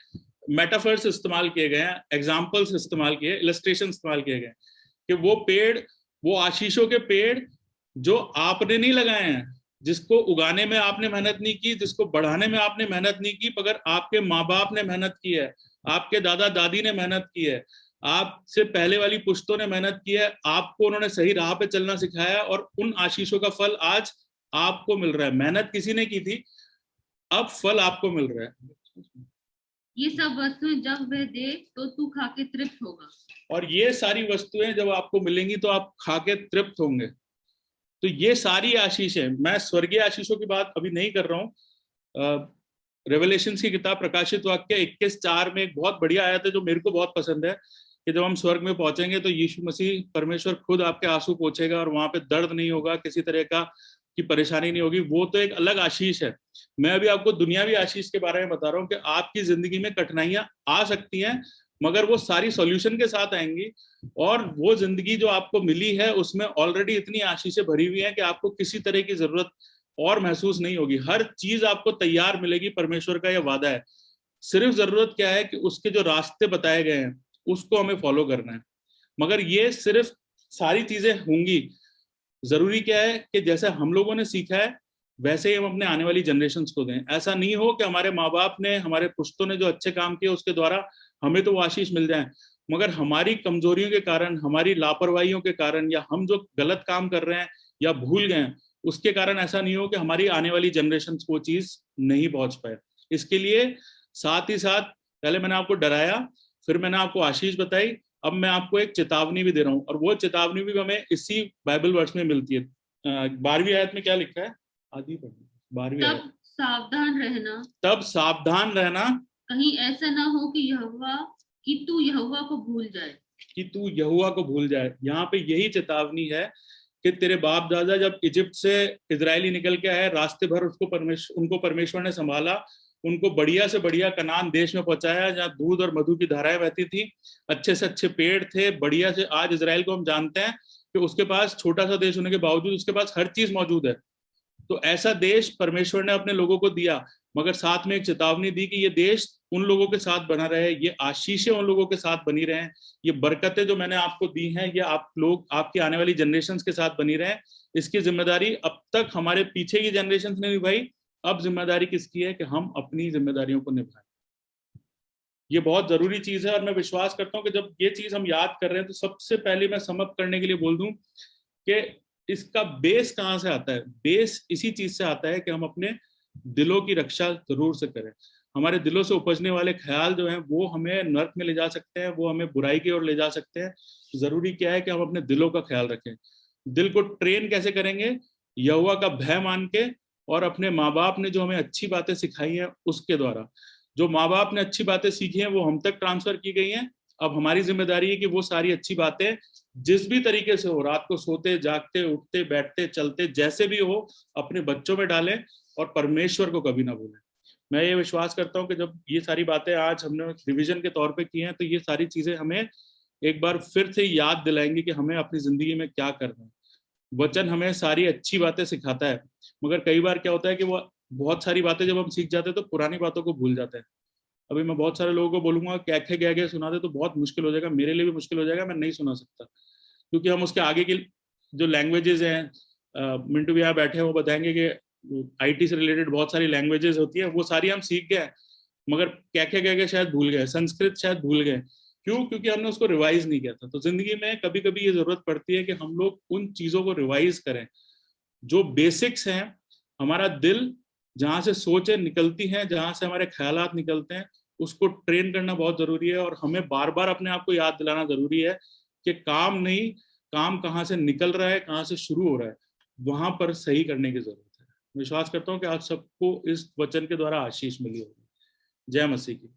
S1: मेटाफर्स इस्तेमाल किए गए हैं, एग्जाम्पल्स इस्तेमाल किए, इलस्ट्रेशन इस्तेमाल किए गए कि वो पेड़, वो आशीषों के पेड़ जो आपने नहीं लगाए हैं, जिसको उगाने में आपने मेहनत नहीं की, जिसको बढ़ाने में आपने मेहनत नहीं की, मगर आपके माँ बाप ने मेहनत की है, आपके दादा दादी ने मेहनत की है, आपसे पहले वाली पुश्तों ने मेहनत की है, आपको उन्होंने सही राह पे चलना सिखाया, और उन आशीषों का फल आज आपको मिल रहा है। मेहनत किसी ने की थी, अब फल आपको मिल रहा है।
S2: ये सब वस्तुएं जब वह दे तो तू खा के तृप्त होगा। और
S1: ये सारी वस्तुएं जब आपको मिलेंगी तो आप खा के तृप्त होंगे। तो ये सारी आशीषें, मैं स्वर्गीय आशीषों की बात अभी नहीं कर रहा हूँ। रेवलेशन की किताब प्रकाशित वाक्य 21:4 में एक बहुत बढ़िया आयत है जो मेरे को बहुत पसंद है, कि जब हम स्वर्ग में पहुंचेंगे तो यीशु मसीह परमेश्वर खुद आपके आंसू पोंछेगा, और वहां पे दर्द नहीं होगा, किसी तरह का की परेशानी नहीं होगी। वो तो एक अलग आशीष है। मैं अभी आपको दुनियावी आशीष के बारे में बता रहा हूँ कि आपकी जिंदगी में कठिनाइयां आ सकती हैं, मगर वो सारी सॉल्यूशन के साथ आएंगी, और वो जिंदगी जो आपको मिली है उसमें ऑलरेडी इतनी आशीषें भरी हुई हैं कि आपको किसी तरह की जरूरत और महसूस नहीं होगी। हर चीज आपको तैयार मिलेगी, परमेश्वर का यह वादा है। सिर्फ जरूरत क्या है कि उसके जो रास्ते बताए गए हैं उसको हमें फॉलो करना है। मगर ये सिर्फ सारी चीजें होंगी, जरूरी क्या है कि जैसे हम लोगों ने सीखा है वैसे ही हम अपने आने वाली जनरेशन्स को दें। ऐसा नहीं हो कि हमारे माँ बाप ने, हमारे पुश्तों ने जो अच्छे काम किए उसके द्वारा हमें तो वो आशीष मिल जाए, मगर हमारी कमजोरियों के कारण, हमारी लापरवाहियों के कारण, या हम जो गलत काम कर रहे हैं या भूल गए उसके कारण ऐसा नहीं हो कि हमारी आने वाली जनरेशन को चीज नहीं पहुंच पाए। इसके लिए साथ ही साथ पहले मैंने आपको डराया, फिर मैंने आपको आशीष बताई, अब मैं आपको एक चेतावनी भी दे रहा हूँ, और वो चेतावनी भी हमें इसी बाइबल वर्स में मिलती है। 12वीं आयत में क्या लिखा है? आदि 12वीं आयत।
S2: तब सावधान रहना,
S1: तब सावधान रहना,
S2: कहीं ऐसा ना हो कि तू यहोवा को भूल जाए।
S1: कि तू यहोवा को भूल जाए। यहाँ पे यही चेतावनी है कि तेरे बाप दादा जब इजिप्ट से इजरायली निकल के आए, रास्ते भर उनको परमेश्वर ने संभाला, उनको बढ़िया से बढ़िया कनान देश में पहुंचाया जहाँ दूध और मधु की धाराएं बहती थी, अच्छे से अच्छे पेड़ थे, बढ़िया से। आज इजराइल को हम जानते हैं कि उसके पास छोटा सा देश होने के बावजूद उसके पास हर चीज मौजूद है। तो ऐसा देश परमेश्वर ने अपने लोगों को दिया, मगर साथ में एक चेतावनी दी कि ये देश उन लोगों के साथ बना रहे, ये आशीषें उन लोगों के साथ बनी रहे, ये बरकतें जो मैंने आपको दी हैं ये आप लोग, आपकी आने वाली जनरेशंस के साथ बनी रहे। इसकी जिम्मेदारी अब तक हमारे पीछे की जनरेशंस ने निभाई, अब जिम्मेदारी किसकी है कि हम अपनी जिम्मेदारियों को निभाएं। ये बहुत जरूरी चीज है और मैं विश्वास करता हूं कि जब ये चीज हम याद कर रहे हैं तो सबसे पहले मैं समअप करने के लिए बोल दूं कि इसका बेस कहाँ से आता है। बेस इसी चीज से आता है कि हम अपने दिलों की रक्षा जरूर से करें। हमारे दिलों से उपजने वाले ख्याल जो हैं वो हमें नर्क में ले जा सकते हैं, वो हमें बुराई की ओर ले जा सकते हैं। जरूरी क्या है कि हम अपने दिलों का ख्याल रखें। दिल को ट्रेन कैसे करेंगे? यहोवा का भय मान के और अपने माँ बाप ने जो हमें अच्छी बातें सिखाई हैं उसके द्वारा। जो माँ बाप ने अच्छी बातें सीखी हैं वो हम तक ट्रांसफर की गई हैं। अब हमारी जिम्मेदारी है कि वो सारी अच्छी बातें जिस भी तरीके से हो, रात को सोते जागते उठते बैठते चलते जैसे भी हो, अपने बच्चों में डालें और परमेश्वर को कभी ना भूलें। मैं ये विश्वास करता हूँ कि जब ये सारी बातें आज हमने रिवीजन के तौर पे की हैं तो ये सारी चीजें हमें एक बार फिर से याद दिलाएंगी कि हमें अपनी जिंदगी में क्या करना है। वचन हमें सारी अच्छी बातें सिखाता है, मगर कई बार क्या होता है कि वो बहुत सारी बातें जब हम सीख जाते हैं तो पुरानी बातों को भूल जाते हैं। अभी मैं बहुत सारे लोगों को बोलूंगा कैखे गए सुना दे तो बहुत मुश्किल हो जाएगा, मेरे लिए भी मुश्किल हो जाएगा, मैं नहीं सुना सकता, क्योंकि हम उसके आगे की जो लैंग्वेजेस हैं, मिंटू भी यहाँ बैठे हैं वो बताएंगे कि आईटी से रिलेटेड बहुत सारी लैंग्वेजेस होती है, वो सारी हम सीख गए मगर कैखे गए शायद भूल गए, संस्कृत शायद भूल गए। क्यों? क्योंकि हमने उसको रिवाइज नहीं किया था। तो जिंदगी में कभी कभी ये जरूरत पड़ती है कि हम लोग उन चीजों को रिवाइज करें जो बेसिक्स हैं। हमारा दिल जहां से सोचें निकलती हैं, जहां से हमारे ख्यालात निकलते हैं, उसको ट्रेन करना बहुत जरूरी है। और हमें बार बार अपने आप को याद दिलाना जरूरी है कि काम नहीं, काम कहाँ से निकल रहा है, कहाँ से शुरू हो रहा है, वहां पर सही करने की जरूरत है। विश्वास करता हूँ कि आप सबको इस वचन के द्वारा आशीष मिली होगी। जय मसीह की।